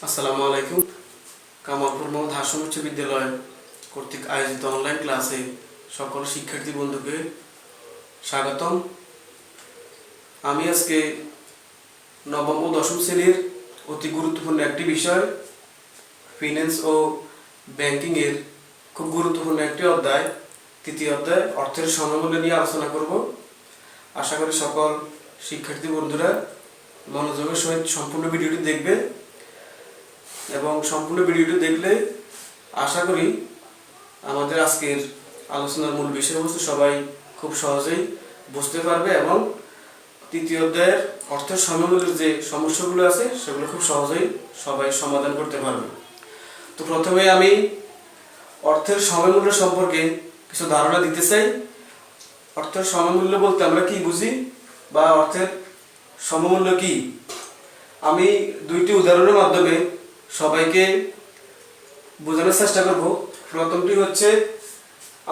আসসালামু আলাইকুম। কামালপুর মোহাম্মদ হাশম উচ্চ বিদ্যালয় কর্তৃক আয়োজিত অনলাইন ক্লাসে সকল শিক্ষার্থী বন্ধুকে স্বাগতম। আমি আজকে নবম ও দশম শ্রেণীর অতি গুরুত্বপূর্ণ একটি বিষয় ফিন্যান্স ও ব্যাংকিংয়ের খুব গুরুত্বপূর্ণ একটি অধ্যায়, তৃতীয় অধ্যায় অর্থের সমমূল্য নিয়ে আলোচনা করব। আশা করি সকল শিক্ষার্থী বন্ধুরা মনোযোগের সহিত সম্পূর্ণ ভিডিওটি দেখবে এবং সম্পূর্ণ ভিডিওটি দেখলে আশা করি আমাদের আজকের আলোচনার মূল বিষয়বস্তু সবাই খুব সহজেই বুঝতে পারবে এবং তৃতীয় অধ্যায়ের অর্থের সমমূল্যের যে সমস্যাগুলো আছে সেগুলো খুব সহজেই সবাই সমাধান করতে পারবে। তো প্রথমে আমি অর্থের সমমূল্য সম্পর্কে কিছু ধারণা দিতে চাই। অর্থের সমমূল্য বলতে আমরা কি বুঝি বা অর্থের সমমূল্য কি, আমি দুইটি উদাহরণের মাধ্যমে সবাইকে বোঝানোর চেষ্টা করব। প্রথমটি হচ্ছে,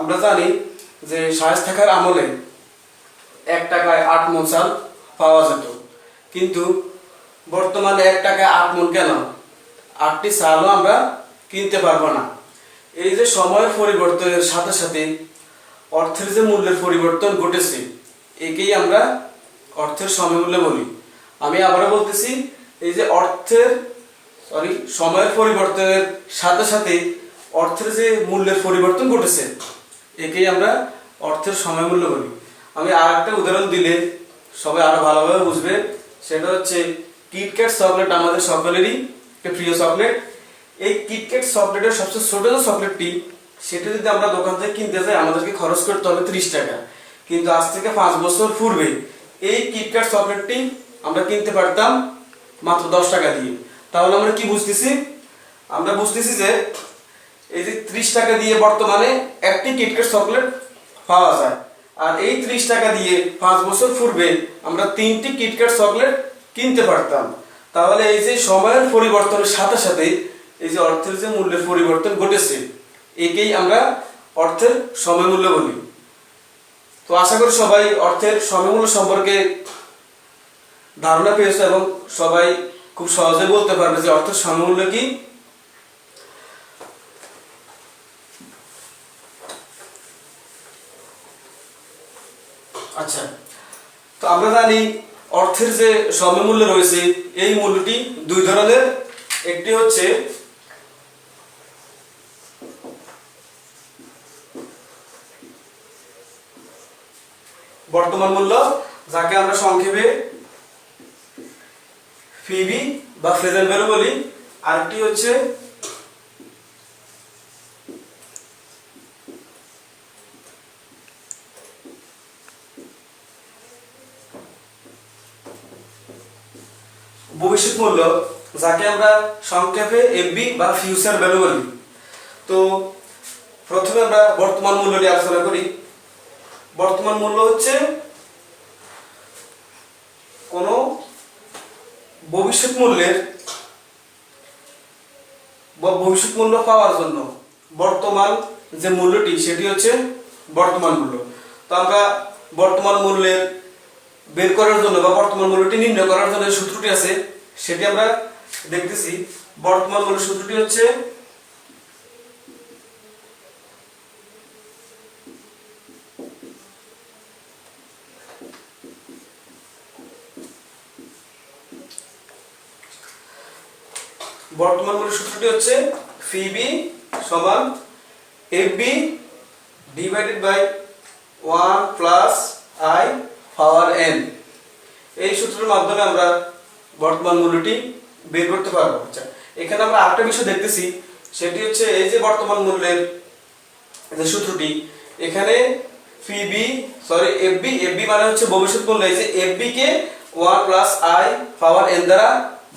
আমরা জানি যে শায়েস্তা খাঁর আমলে 1 টাকায় 8 মণ চাল পাওয়া যেত, কিন্তু বর্তমানে 1 টাকায় 8 মণ কেন, 8টি চালও আমরা কিনতে পারবো না। এই যে সময়ের পরিবর্তনের সাথে সাথে অর্থের যে মূল্যের পরিবর্তন ঘটেছে, একেই আমরা অর্থের সমমূল্য বলি। আমি আবারও বলতেছি, এই যে সময়ের পরিবর্তনের সাথে সাথে অর্থের যে মূল্যের পরিবর্তন ঘটেছে, একেই আমরা অর্থের সমমূল্য বলি। আমি আর একটা উদাহরণ দিলে সবাই আরো ভালোভাবে বুঝবে। সেটা হচ্ছে কিটক্যাট চকলেট, আমাদের সকলেরই প্রিয় চকলেট। এই কিটক্যাট চকলেটের সবচেয়ে ছোট যে চকলেটটি, সেটা যদি আমরা দোকান থেকে কিনতে যাই আমাদেরকে খরচ করতে হবে 30 টাকা, কিন্তু আজ থেকে 5 বছর পূর্বে এই কিটক্যাট চকলেটটি আমরা কিনতে পারতাম মাত্র 10 টাকা দিয়ে। তাহলে আমরা কি বুঝতেছি? আমরা বুঝতেছি যে এই যে 30 টাকা দিয়ে বর্তমানে একটি কিটক্যাট চকলেট পাওয়া যায়, আর এই 30 টাকা দিয়ে 5 বছর পূর্বে আমরা 3টি কিটক্যাট চকলেট কিনতে পারতাম। তাহলে এই যে সময়ের পরিবর্তনের সাথে সাথে এই যে অর্থের যে মূল্যের পরিবর্তন ঘটেছে, একেই আমরা অর্থের সমমূল্য বলি। তো আশা করি সবাই অর্থের সমমূল্য সম্পর্কে ধারণা পেয়েছে এবং সবাই খুব সহজে বলতে পারবে যে অর্থের সমমূল্য কি। আচ্ছা, তো আমরা জানি অর্থের যে সমমূল্য রয়েছে, এই মূল্যটি দুই ধরনের। একটি হচ্ছে বর্তমান মূল্য, যাকে আমরা সংক্ষেপে পিবি বা প্রেজেন্ট ভ্যালু বলি। আরেকটি হচ্ছে ভবিষ্যৎ মূল্য, যাকে আমরা সংক্ষেপে এফবি বা ফিউচার ভ্যালু বলি। তো প্রথমে আমরা বর্তমান মূল্য নিয়ে আলোচনা করি। বর্তমান মূল্য হচ্ছে কোন ভবিষ্যৎ মূল্যের বা ভবিষ্যৎ মূল্য পাওয়ার জন্য বর্তমান যে মূল্যটি, সেটি হচ্ছে বর্তমান মূল্য। তো আমরা বর্তমান মূল্যের বের করার জন্য বা বর্তমান মূল্যটি নির্ণয় করার জন্য সূত্রটি আছে, সেটি আমরা দেখতেছি। বর্তমান মূল্য সূত্রটি হচ্ছে পিবি সমান FB divided by 1 plus I power N. এই সূত্রের মাধ্যমে আমরা বর্তমান মূল্যটি বের করতে পারবো। আচ্ছা, এখানে আমরা আরেকটা বিষয় দেখতেছি, সেটি হচ্ছে এই যে বর্তমান মূল্যের যে সূত্রটি, এখানে এফবি মানে হচ্ছে ভবিষ্যৎ মূল্য। এই যে এফবি কে 1 প্লাস আই পাওয়ার এন দ্বারা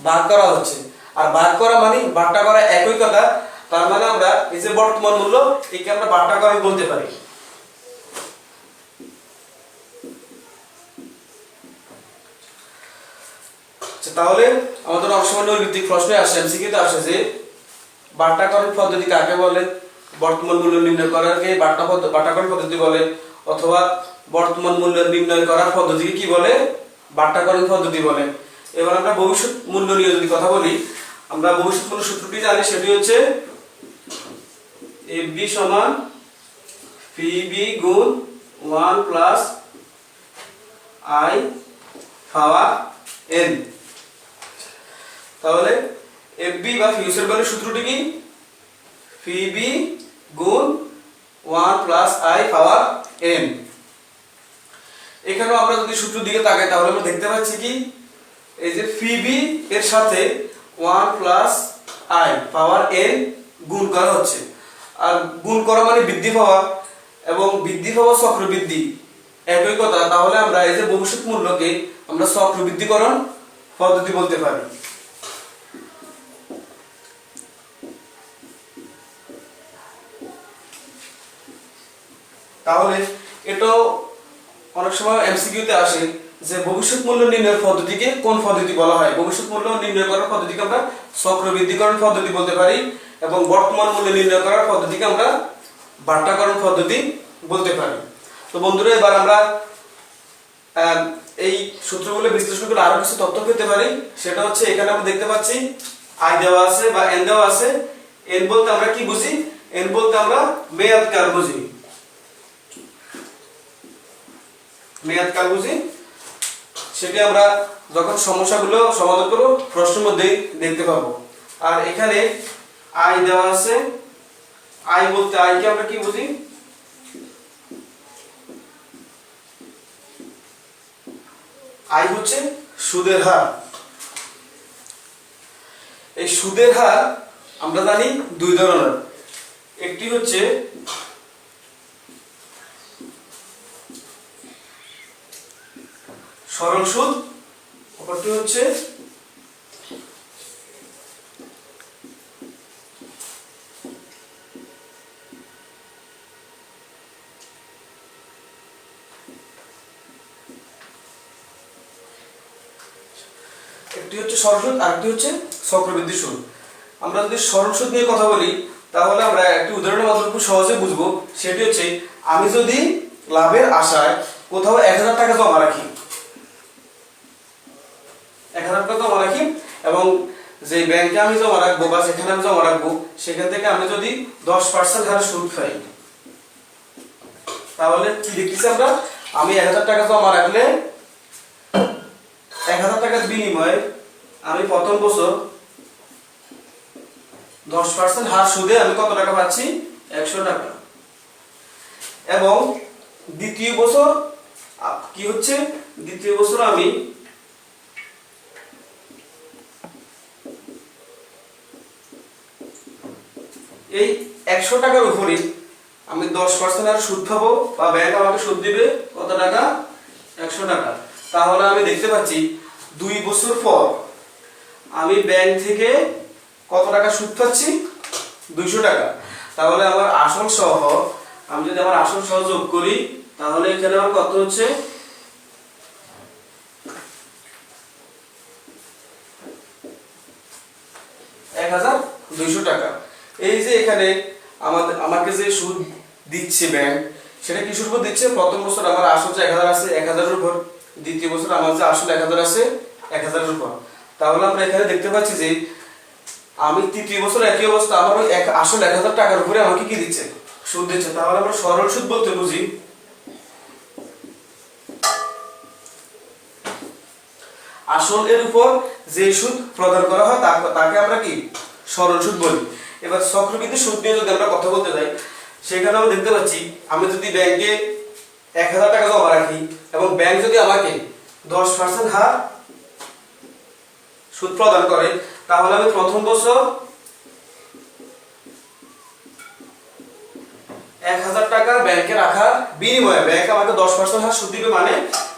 ভাগ করা হচ্ছে, আর ভাগ করা মানে ভাগটা করা একই কথা। তার মানে আমরা এই যে বর্তমান মূল্য, একে আমরা ভাগটা করা বলতে পারি। তাহলে আমাদের অনেক সময় নৈর্ব্যক্তিক প্রশ্নে আসে, এমসিকিউতে আসে যে ভাগটাকরণ পদ্ধতি কাকে বলে, বর্তমান মূল্য নির্ণয় করাকে ভাগটাকরণ পদ্ধতি বলে, অথবা বর্তমান মূল্য নির্ণয় করার পদ্ধতিকে কি বলে, ভাগটাকরণ পদ্ধতি বলে। এবার আমরা ভবিষ্যৎ মূল্য নিয়ে যদি কথা বলি, আমরা ভবিষ্যৎ সূত্রটি জানি, সেটি হচ্ছে FB সমান PB গুণ 1 প্লাস I পাওয়ার n। তাহলে FB বা ফিউচার ভ্যালুর সূত্রটি কি? PB গুণ 1 প্লাস I পাওয়ার n। এখানেও আমরা যদি সূত্রের দিকে তাকাই তাহলে আমরা দেখতে পাচ্ছি কি, এই যে PB এর সাথে 1 প্লাস I পাওয়ার n গুণ করা হচ্ছে। আর গুণ করা মানে বৃদ্ধি পাওয়া, এবং বৃদ্ধি পাওয়া চক্রবৃদ্ধি একই কথা। তাহলে আমরা এই যে ভবিষ্যৎ মূল্যকে আমরা চক্রবৃদ্ধিকরণ পদ্ধতি বলতে পারি। তাহলে এটাও অনেক সময় এমসিকিউতে আসে যে ভবিষ্যৎ মূল্য নির্ণয়ের পদ্ধতিকে কোন পদ্ধতি বলা হয়। ভবিষ্যৎ মূল্য নির্ণয় করার পদ্ধতিকে আমরা চক্রবৃদ্ধিকরণ পদ্ধতি বলতে পারি, এবং বর্তমান মূল্য নির্ণয় করার পদ্ধতিকে আমরা বাট্টাকরণ পদ্ধতি বলতে পারি। তো বন্ধুরা, এবার আমরা এই সূত্রগুলো বিশ্লেষণ করে আরো কিছু তথ্য পেতে পারি। সেটা হচ্ছে, এখানে আমরা দেখতে পাচ্ছি I দেওয়া আছে বা n দেওয়া আছে। n বলতে আমরা কি বুঝি? n বলতে আমরা মেয়াদকাল বুঝি, মেয়াদকাল বুঝি। সেটি আমরা যখন সমস্যাগুলো সমাধান করব প্রশ্নের মধ্যেই দেখতে পাবো। আর এখানে I দেওয়া আছে। I বলতে I কে আমরা কি বুঝি? I হচ্ছে সুদের হার। এই সুদের হার আমরা জানি দুই ধরনের। একটি হচ্ছে সরল সুদ, অপরটি হচ্ছে সরল সুদ, আরেকটি হচ্ছে চক্রবৃদ্ধি সুদ। আমরা যদি সরল সুদ নিয়ে কথা বলি তাহলে আমরা একটি উদাহরণের মাধ্যমে খুব সহজে বুঝবো। সেটি হচ্ছে, আমি যদি লাভের আশায় কোথাও 1000 টাকা জমা রাখি, 1000 টাকা জমা রাখি, এবং যে ব্যাংকে আমি জমা রাখবো বা যেখানে আমি জমা রাখবো সেখান থেকে আমি যদি 10% হারে সুদ পাই, তাহলে কি দেখতেছি আমরা? আমি 1000 টাকা জমা রাখলে 1000 টাকার বিনিময়ে আমি প্রথম বছর 10% হার সুদে আমি কত টাকা পাচ্ছি? 100 টাকা। এবং দ্বিতীয় বছর কি হচ্ছে? দ্বিতীয় বছর আমি এই 100 টাকার উপরে আমি 10% হারে সুদ পাবো, বা ব্যাংক আমাকে সুদ দিবে কত টাকা? 100 টাকা। তাহলে আমি দেখতে পাচ্ছি 2 বছর পর আমি ব্যাংক থেকে কত টাকা সুদ পাচ্ছি? 200 টাকা। তাহলে আমার আসল সহ, আমি যদি আমার আসল সহ যোগ করি তাহলে এখানে আমার কত হচ্ছে? 1200 টাকা। এই যে এখানে আমাকে যে সুদ দিচ্ছে ব্যাংক, সেটা কিসের উপর দিচ্ছে? প্রথম বছর আমার আসল যে 1000 আছে 1000 এর উপর, দ্বিতীয় বছর আমার যে আসল 1000 আছে 1000 এর উপর। তাহলে আমরা এখানে দেখতে পাচ্ছি যে আমি তৃতীয় বছর একই অবস্থা, আমার আসল 1000 টাকার উপরে আমাকে কি দিচ্ছে? সুদ দিচ্ছে। তাহলে আমরা সরল সুদ বলতে বুঝি আসল এর উপর যে সুদ প্রদান করা হয় তাকে আমরা কি? সরল সুদ বলি। এবার চক্রবৃদ্ধি সুদ নিয়ে যদি আমরা কথা বলতে যাই, সেখানে আমরা দেখতে পাচ্ছি, আমি যদি ব্যাংকে 1000 টাকা জমা রাখি এবং ব্যাংক যদি আমাকে 10% হার সুদ প্রদান করে, তাহলে আমি প্রথম বছর 1000 টাকা ব্যাংকে রাখার বিনিময়ে ব্যাংক আমাকে 10% হার সুদ দিবে, মানে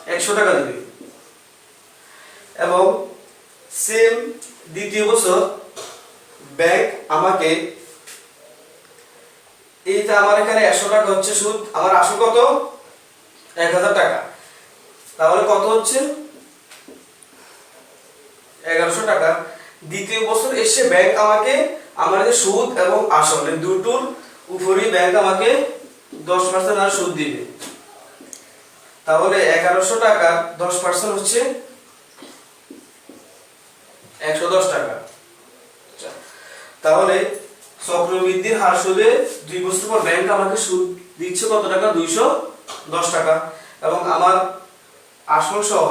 100 টাকা দিবে। এবং সেম দ্বিতীয় বছর ব্যাংক আমাকে, এই যে আমার এখানে 100 টাকা হচ্ছে সুদ, আমার আসল কত? 1000 টাকা। তাহলে কত হচ্ছে? 1100 টাকা। দ্বিতীয় বছর এসে ব্যাংক আমাকে আমার যে সুদ এবং আসল এই দুটোর উপরই ব্যাংক আমাকে 10% আর সুদ দিবে। তাহলে 1100 টাকা 10% হচ্ছে 110 টাকা। তাহলে চক্রবৃদ্ধির হার সুদে 2 বছর পর ব্যাংক আমাকে সুদ দিচ্ছে কত টাকা? 210 টাকা। এবং আমার আসল সহ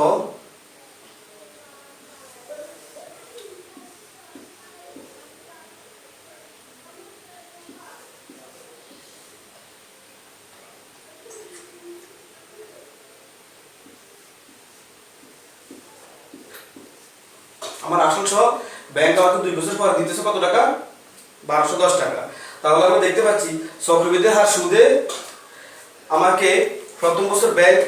ব্যাংক আমাকে 2 বছর পর দিতেছে কত টাকা? 1210 টাকা। তাহলে আমরা দেখতে পাচ্ছি চক্রবৃদ্ধির হার সুদে আমাকে প্রথম বছর ব্যাংক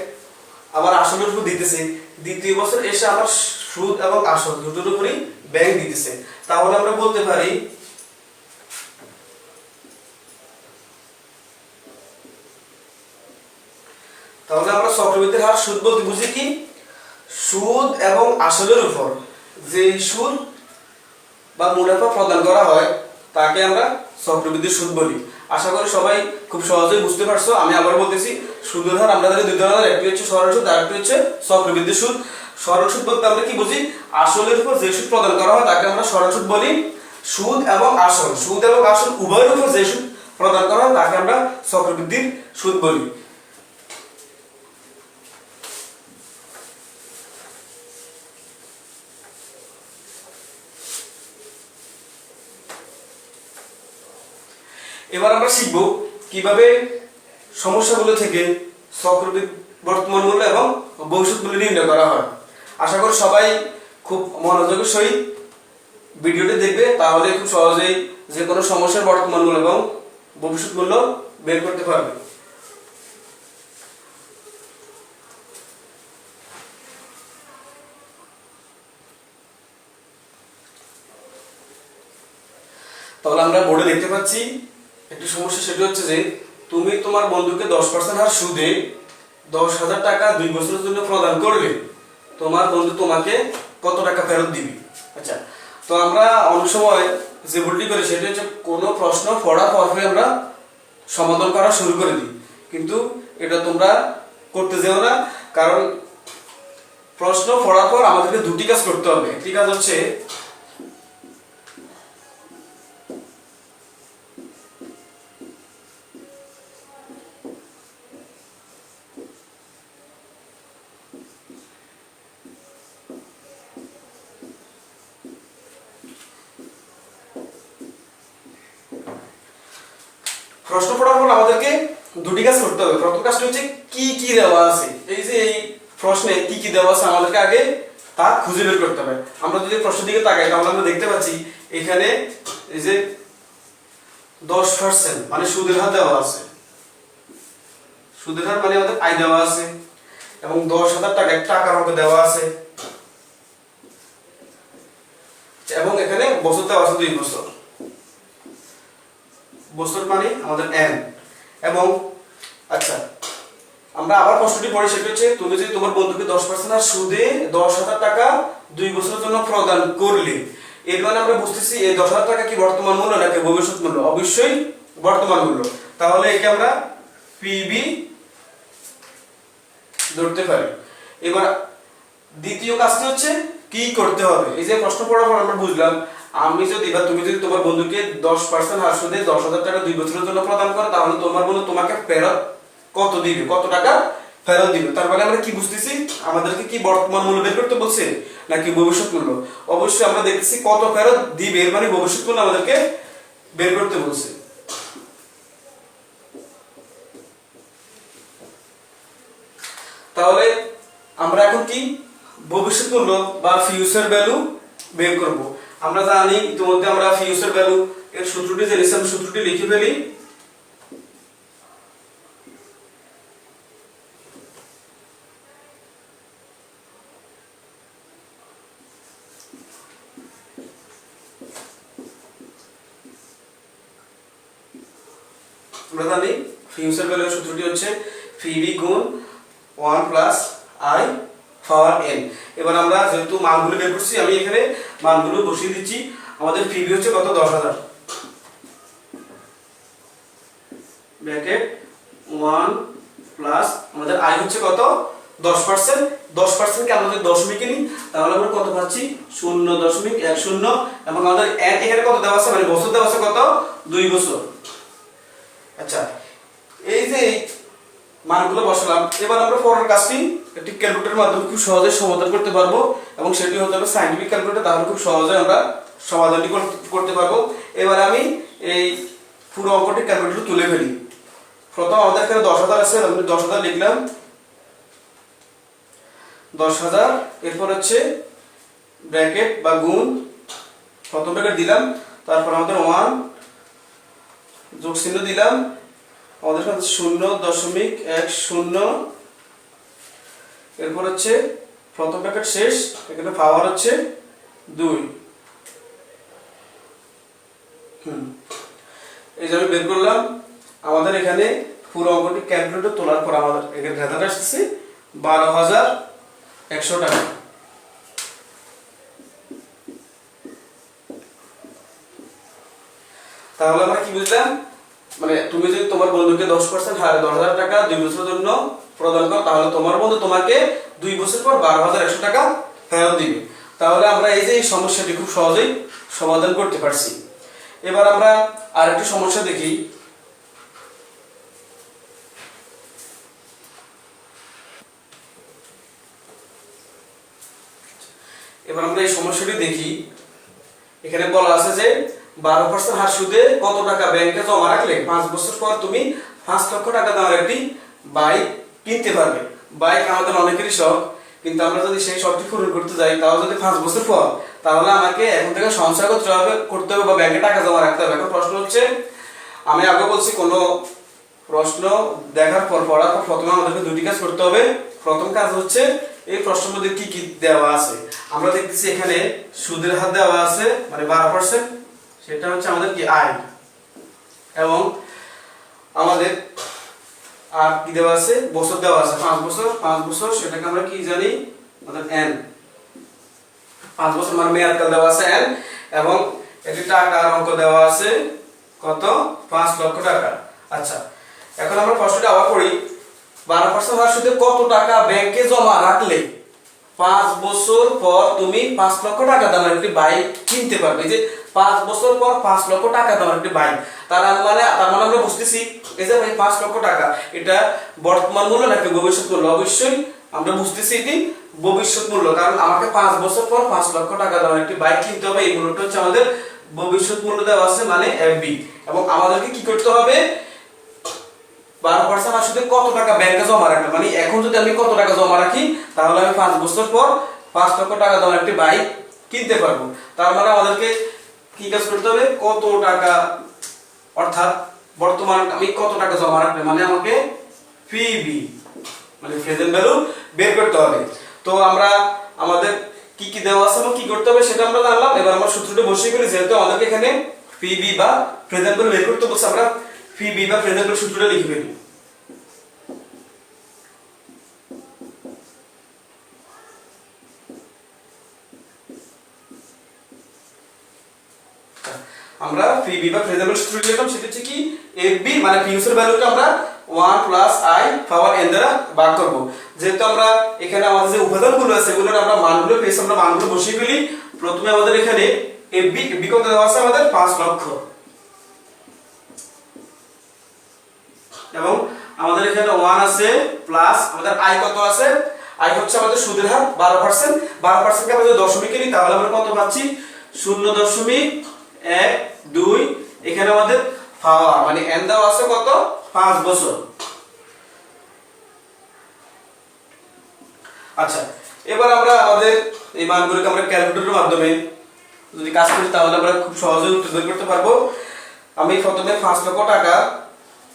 আমার আসলের উপর দিতেছে, দ্বিতীয় বছর এসে আমার সুদ এবং আসল দুটোর উপরই ব্যাংক দিতেছে। তাহলে আমরা বলতে পারি চক্রবৃদ্ধির হার সুদ বলতে বুঝি কি? সুদ এবং আসলের উপর যে সুদ বা মুনাফা প্রদান করা হয় তাকে আমরা চক্রবৃদ্ধির সুদ বলি। আশা করি সবাই খুব সহজেই বুঝতে পারছো। আমি আবার বলতেছি, সুদের হার আমরা জানি দুই ধরনের, একটি হচ্ছে সরল সুদ আর একটি হচ্ছে চক্রবৃদ্ধি সুদ। সরল সুদ বলতে আমরা কি বুঝি? আসলের উপর যে সুদ প্রদান করা হয় তাকে আমরা সরল সুদ বলি। সুদ এবং আসল উভয়ের উপর যে সুদ প্রদান করা হয় তাকে আমরা চক্রবৃদ্ধির সুদ বলি। এবার আমরা শিখব কিভাবে সমস্যাগুলো থেকে চক্রবৃদ্ধি বর্তমান মূল্য এবং ভবিষ্যৎ মূল্য নির্ণয় করা হয়। আশা করি সবাই খুব মনোযোগের সহিত ভিডিওটি দেখবে, তাহলে খুব সহজেই যে কোনো সমস্যার বর্তমান মূল্য এবং ভবিষ্যৎ মূল্য বের করতে পারবে। তাহলে আমরা বোর্ডে দেখতে পাচ্ছি একটি সমস্যা, সেটা হচ্ছে যে তুমি তোমার বন্ধুকে 10% হার সুদে 10,000 টাকা 2 বছরের জন্য প্রদান করলে তোমার বন্ধু তোমাকে কত টাকা ফেরত দিবে? আচ্ছা, তো আমরা অনেক সময় যে ভুলটি করি সেটা হচ্ছে কোনো প্রশ্ন পড়ার পরই আমরা সমাধান করা শুরু করে দিই, কিন্তু এটা তোমরা করতে যেও না। কারণ প্রশ্ন পড়ার পর আমাদেরকে দুটি কাজ করতে হবে। একটি কাজ হচ্ছে প্রশ্ন পড়ার পর আমাদেরকে দুটি কাজ করতে হবে। প্রথম কাজটা হচ্ছে কি কি দেওয়া আছে, এই যে এই প্রশ্নে কি কি দেওয়া আছে আমাদেরকে আগে তা খুঁজে বের করতে হবে। আমরা যদি প্রশ্নের দিকে তাকাই তাহলে আমরা দেখতে পাচ্ছি এখানে এই যে 10% মানে সুদের হার দেওয়া আছে, সুদের হার মানে আমাদের আয় দেওয়া আছে, এবং 10,000 টাকা টাকার অঙ্ক দেওয়া আছে, এবং এখানে বছর দেওয়া আছে 2 বছর, বছর মানে আমাদের n। এবং আচ্ছা, আমরা আবার প্রশ্নটি পড়ে, সেটা হচ্ছে তুমি যদি তোমার বন্ধুকে 10% আর সুদে 10,000 টাকা 2 বছরের জন্য প্রদান করলে, এর মানে আমরা বুঝতেছি এই 10,000 টাকা কি বর্তমান মূল্য নাকি ভবিষ্যৎ মূল্য? অবশ্যই বর্তমান মূল্য। তাহলে একে আমরা পিবি ধরতে পারি। এবার দ্বিতীয় কাজটি হচ্ছে কি করতে হবে। এই যে প্রশ্ন পড়ার পর আমরা বুঝলাম আমি যদি বা তুমি যদি তোমার বন্ধুকে 10% হার সুদে 10,000 টাকা 2 বছরের জন্য প্রদান করো, তাহলে তোমার বন্ধু তোমাকে ফেরত কত দিবে, কত টাকা ফেরত দিবে। তার মানে আমরা কি বুঝতেছি, আমাদেরকে কি বর্তমান মূল্য বের করতে বলছে নাকি ভবিষ্যৎ মূল্য? অবশ্যই আমরা দেখতেছি কত ফেরত দিবে, এর মানে ভবিষ্যৎ মূল্য আমাদেরকে বের করতে বলছে। তাহলে আমরা এখন কি ভবিষ্যৎ মূল্য বা ফিউচার ভ্যালু বের করব। আমরা জানি ইতিমধ্যে আমরা ফিউচার ভ্যালু এর সূত্রটি জেনেছি, আমি সূত্রটি লিখে ফেলি। আমরা জানি ফিউচার ভ্যালু এর সূত্রটি হচ্ছে ফিবি গুণ 1 প্লাস আই পাওয়ার n। এবার আমরা যেহেতু মানগুলো বের করছি, আমি এখানে মানগুলো বসিয়ে দিচ্ছি। আমাদের ফিবি হচ্ছে কত? 10,000 ব্র্যাকেট 1 প্লাস আমাদের আই হচ্ছে কত? 10%। 10%কে আমরা যদি দশমিকে নিই তাহলে আমরা কত পাচ্ছি 0.10 এবং আমাদের n এখানে কত দেওয়া আছে মানে বছর দেওয়া আছে কত 2 বছর। আচ্ছা এই যে মানগুলো বসালাম, এবার আমরা পরের কাজটি একটি ক্যালকুলেটরের মাধ্যমে খুব সহজে সমাধান করতে পারবো এবং সেটি হতে হবে সায়েন্টিফিক ক্যালকুলেটর, তাহলে খুব সহজে আমরা সমাধানটি করতে পারবো। এবার আমি এই পুরো অঙ্কটি ক্যালকুলেটরে তুলে ফেলি। প্রথম আমাদের এখানে 10,000 আছে, আমি 10,000 লিখলাম 10,000, এরপর হচ্ছে ব্র্যাকেট বা গুণ, প্রথম ব্র্যাকেট দিলাম, তারপর আমাদের 1 যোগ চিহ্ন দিলাম, আমাদের কাছে 0.10, এরপর হচ্ছে প্রথম ব্র্যাকেট শেষ, এখানে পাওয়ার হচ্ছে 2। এই যে আমি বের করলাম, আমাদের এখানে পুরো অঙ্কটি ক্যালকুলেটর তোলার পর আমাদের এখানে রেজাল্ট আসছে 12,100 টাকা। তাহলে আমরা কি বুঝলাম, মানে তুমি যদি তোমার বন্ধুকে 10% হারে 10,000 টাকা 2 বছরের জন্য প্রদান করো, তাহলে তোমার বন্ধু তোমাকে 2 বছর পর 12,100 টাকা ফেরত দিবে। তাহলে আমরা এই যে এই সমস্যাটি খুব সহজেই সমাধান করতে পারছি। এবার আমরা আরেকটি সমস্যা দেখি। এবার আমরা এই সমস্যাটি দেখি। এখানে বলা আছে যে 12% হার সুদে কত টাকা ব্যাংকে জমা রাখলে 5 বছর পর তুমি 5 লক্ষ টাকা দামের একটি বাইক কিনতে পারবে। বাইক আমাদের অনেকেরই শখ, কিন্তু আমরা যদি সেই শখটি পূরণ করতে যাই তাহলে যদি 5 বছর পর, তাহলে আমাকে এখন থেকে সঞ্চয় করতে হবে বা ব্যাংকে টাকা জমা রাখতে হবে। এখন প্রশ্ন হচ্ছে, আমি আগে বলছি কোনো প্রশ্ন দেখার পর পড়ার পর প্রথমে আমাদেরকে দুটি কাজ করতে হবে। প্রথম কাজ হচ্ছে এই প্রশ্নের মধ্যে কি কি দেওয়া আছে। আমরা দেখতেছি এখানে সুদের হার দেওয়া আছে মানে 12%, সেটা হচ্ছে আমাদের কি আয়, এবং আমাদের আর কি দেওয়া আছে বছর দেওয়া আছে 5 বছর। 5 বছর সেটাকে আমরা কি জানি আমাদের n, 5 বছর মানে মেয়াদকাল দেওয়া আছে n, এবং একটি টাকার অঙ্ক দেওয়া আছে কত 5 লক্ষ টাকা। আচ্ছা এখন আমরা প্রশ্নটা আবার করি, 12% হার সুদে কত টাকা ব্যাংকে জমা রাখলে 5 বছর পর তুমি 5 লক্ষ টাকা দামের একটি বাইক কিনতে পারবে। যে 5 বছর পর 5 লক্ষ টাকা দামের একটি বাইক, তার মানে আমরা বুঝতেছি এই যে ভাই 5 লক্ষ টাকা এটা বর্তমান মূল্য নাকি ভবিষ্যৎ মূল্য। অবশ্যই আমরা বুঝতেছি এটি ভবিষ্যৎ মূল্য, কারণ আমাকে 5 বছর পর 5 লক্ষ টাকা দামের একটি বাইক কিনতে হবে। এই মূল্যটা হচ্ছে আমাদের ভবিষ্যৎ মূল্য দেওয়া আছে মানে এফবি, এবং আমাদেরকে কি করতে হবে 12% আসলে কত টাকা ব্যাংকে জমা রাখবে, মানে এখন যদি আমি কত টাকা জমা রাখি তাহলে আমি 5 বছর পর 5 লক্ষ টাকা দামের একটি বাইক কিনতে পারবো। তার মানে আমাদেরকে কি কাজ করতে হবে, কত টাকা, অর্থাৎ বর্তমান আমি কত টাকা জমা রাখবে মানে আমাকে পিবি মানে প্রেজেন্ট ভ্যালু বের করতে হবে। তো আমরা আমাদের কি কি দেওয়া আছে এবং কি করতে হবে সেটা আমরা জানলাম। এবার আমরা সূত্রটা বসিয়ে ফেলি, যেহেতু আমাদেরকে এখানে পিবি বা প্রেজেন্ট ভ্যালু বের করতে বলছে, আমরা পিবি বা প্রেজেন্ট ভ্যালু সূত্রটা লিখে ফেলি। আমরা পিবি বা প্রেজেন্ট ভ্যালু সূত্র লিখলাম, সেটা হচ্ছে কি এফবি মানে ফিউচার ভ্যালুকে আমরা 1 প্লাস i পাওয়ার n দ্বারা ভাগ করব। যেহেতু আমরা এখানে আমাদের যে উপাদানগুলো আছে এগুলোর আমরা মানগুলো পেয়েছি, আমরা মানগুলো বসিয়ে ফেলি। প্রথমে আমাদের এখানে এফবি কত দেওয়া আছে আমাদের 5 লক্ষ, এবং আমাদের এখানে 1 আছে প্লাস আমাদের i কত আছে, i হচ্ছে আমাদের সুদের হার 12%। 12% কে আমরা যদি দশমিকে নিই তাহলে আমরা কত পাচ্ছি 0.12। এখানে আমাদের পাওয়ার মানে n দেওয়া আছে কত 5 বছর। আচ্ছা এবার আমরা আমাদের এই মানগুলোকে আমরা ক্যালকুলেটরের মাধ্যমে যদি কাজ করি তাহলে আমরা খুব সহজে উত্তর বের করতে পারবো। আমি প্রথমে 5 লক্ষ টাকা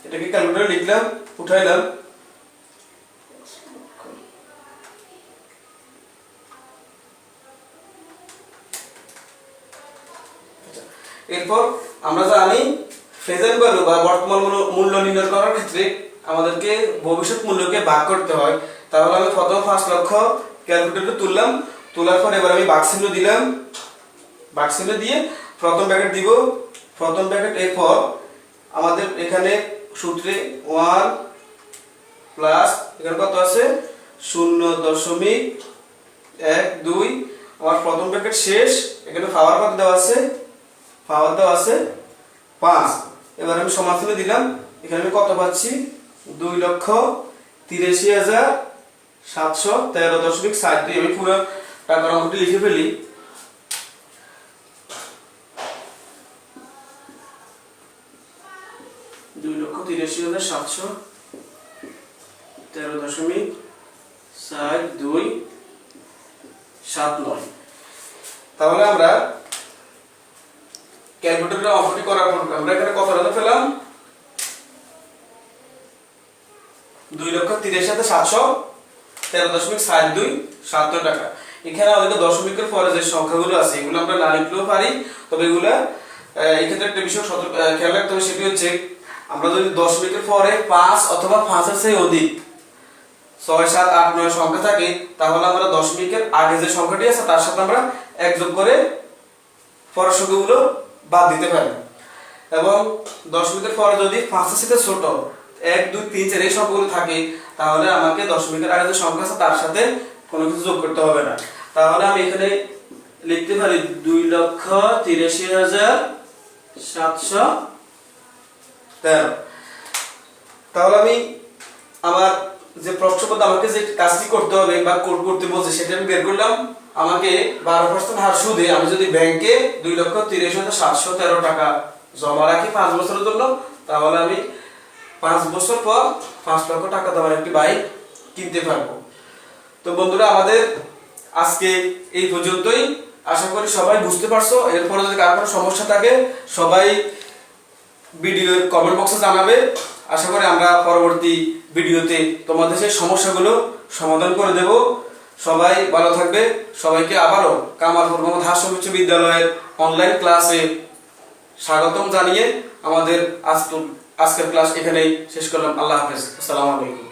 এটাকে ক্যালকুলেটরে লিখলাম, উঠাইলাম, এরপর আমরা জানি প্রেজেন্ট ভ্যালু বা বর্তমান মূল্য নির্ণয় করার ক্ষেত্রে আমাদেরকে ভবিষ্যৎ মূল্যকে ভাগ করতে হয়। তাহলে আমি প্রথম 5 লক্ষ ক্যালকুলেটরে তুললাম, তোলার পর এবার আমি ভাগ চিহ্ন দিলাম, ভাগ চিহ্ন দিয়ে প্রথম ব্র্যাকেট দিব, প্রথম ব্র্যাকেট এরপর আমাদের এখানে সূত্রে 1 প্লাস এখানে কত আছে 0.12 আমার প্রথম ব্র্যাকেট শেষ। এখানে পাওয়ার কত দেওয়া আছে? পাওয়ার দেওয়া আছে 5। এবার আমি সমাধানে দিলাম, এখানে আমি কত পাচ্ছি? 2,83,713.72। আমি পুরো টাকার অঙ্কটি লিখে ফেলি। $2,83,713.7279। তাহলে আমরা ক্যালকুলেটরে অঙ্কটি করার পর আমরা এখানে কত টাকা পেলাম? 2,83,713.7279 টাকা। এখানে আমাদের দশমিকের পরে যে সংখ্যাগুলো আছে এগুলো আমরা না লিখলেও পারি, তবে এগুলা এই ক্ষেত্রে একটা বিষয় খেয়াল রাখতে হবে, সেটি হচ্ছে আমরা যদি দশমিকের পরে 5 অথবা 5-এর চেয়ে অধিক 6, 7, 8, 9 সংখ্যা থাকে, তাহলে আমরা দশমিকের আগে যে সংখ্যাটি আছে তার সাথে আমরা 1 যোগ করে পরের সংখ্যাগুলো বাদ দিতে পারি। এবং দশমিকের পরে যদি 5-এর থেকে ছোট 1, 2, 3, 4 এই সংখ্যাগুলো থাকে, তাহলে আমাকে দশমিকের আগে যে সংখ্যা আছে তার সাথে কোনো কিছু যোগ করতে হবে না। তাহলে আমি এখানে লিখতে পারি 2,83,713। তাহলে আমি আমার যে প্রশ্নপত্র আমাকে যে কাজটি করতে হবে বা করতে বলছে সেটা আমি বের করলাম। আমাকে 12% হার সুদে আমি যদি ব্যাংকে 2,83,713 টাকা জমা রাখি 5 বছরের জন্য, তাহলে আমি 5 বছর পর 5 লক্ষ টাকা দামের একটি বাইক কিনতে পারবো। তো বন্ধুরা, আমাদের আজকে এই পর্যন্তই। আশা করি সবাই বুঝতে পারছো। এরপরে যদি কারো কোনো সমস্যা থাকে সবাই ভিডিওর কমেন্ট বক্সে জানাবে। আশা করি আমরা পরবর্তী ভিডিওতে তোমাদের সেই সমস্যাগুলো সমাধান করে দেব। সবাই ভালো থাকবে। সবাইকে আবারও কামালপুর মোহাম্মদ হাশিম উচ্চ বিদ্যালয়ের অনলাইন ক্লাসে স্বাগতম জানিয়ে আমাদের আজকের ক্লাস এখানেই শেষ করলাম। আল্লাহ হাফেজ। আসসালামু আলাইকুম।